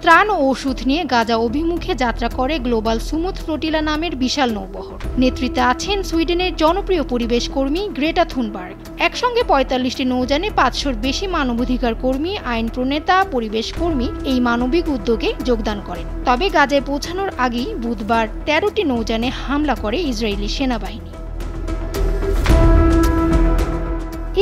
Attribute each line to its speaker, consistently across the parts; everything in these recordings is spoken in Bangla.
Speaker 1: ত্রাণ ও ওষুধ নিয়ে গাজা অভিমুখে যাত্রা করে গ্লোবাল সুমুদ ফ্লোটিলা নামের বিশাল নৌবহর। নেতৃত্বে আছেন সুইডেনের জনপ্রিয় পরিবেশ কর্মী গ্রেটা থুনবার্গ। একসঙ্গে ৪৫টি নৌযানে ৫০০-র বেশি মানবাধিকার কর্মী, আইন প্রণেতা, পরিবেশ কর্মী এই মানবিক উদ্যোগে যোগদান করেন। তবে গাজায় পৌঁছানোর আগেই বুধবার ১৩টি নৌযানে হামলা করে ইসরায়েলি সেনাবাহিনী।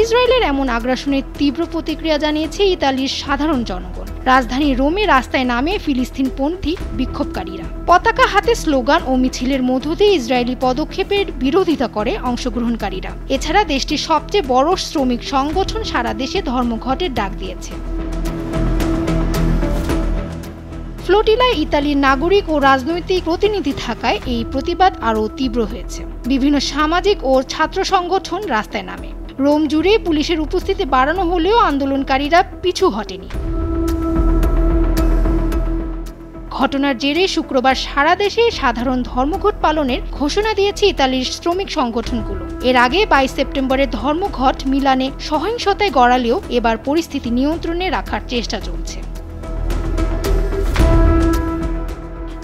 Speaker 1: ইসরায়েলের এমন আগ্রাসনের তীব্র প্রতিক্রিয়া জানিয়েছে ইতালির সাধারণ জনগণ। রাজধানী রোমে রাস্তায় নামে ফিলিস্তিনপন্থী বিক্ষোভকারীরা। পতাকা হাতে স্লোগান ও মিছিলের মধ্য দিয়ে ইসরায়েলি পদক্ষেপের বিরোধিতা করে অংশগ্রহণকারীরা। এছাড়া দেশটির সবচেয়ে বড় শ্রমিক সংগঠন সারা দেশে ধর্মঘটের ডাক দিয়েছে। ফ্লোটিলায় ইতালির নাগরিক ও রাজনৈতিক প্রতিনিধি থাকায় এই প্রতিবাদ আরও তীব্র হয়েছে। বিভিন্ন সামাজিক ও ছাত্র সংগঠন রাস্তায় নামে। রোম জুড়ে পুলিশের উপস্থিতি বাড়ানো হলেও আন্দোলনকারীরা পিছু হটেনি। ঘটনার জেরে শুক্রবার সারা দেশে সাধারণ ধর্মঘট পালনের ঘোষণা দিয়েছে ইতালির শ্রমিক সংগঠনগুলো। এর আগে ২২ সেপ্টেম্বরের ধর্মঘট মিলানে সহিংসতায় গড়ালেও এবার পরিস্থিতি নিয়ন্ত্রণে রাখার চেষ্টা চলছে।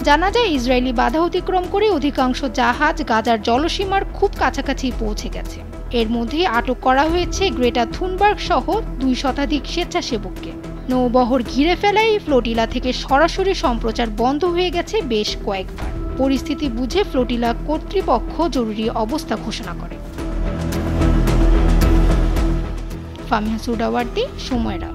Speaker 1: জানা যায়, ইসরায়েলি বাধা অতিক্রম করে অধিকাংশ জাহাজ গাজার জলসীমার খুব কাছাকাছি পৌঁছে গেছে। এর মধ্যে আটক করা হয়েছে গ্রেটা থুনবার্গ সহ ২ শতাধিক স্বেচ্ছাসেবককে। নৌবহর ঘিরে ফেলায় ফ্লোটিলা থেকে সরাসরি সম্প্রচার বন্ধ হয়ে গেছে বেশ কয়েকবার। পরিস্থিতি বুঝে ফ্লোটিলা কর্তৃপক্ষ জরুরি অবস্থা ঘোষণা করে। ফামিহা সুডাওয়ার্দী, সময়রা।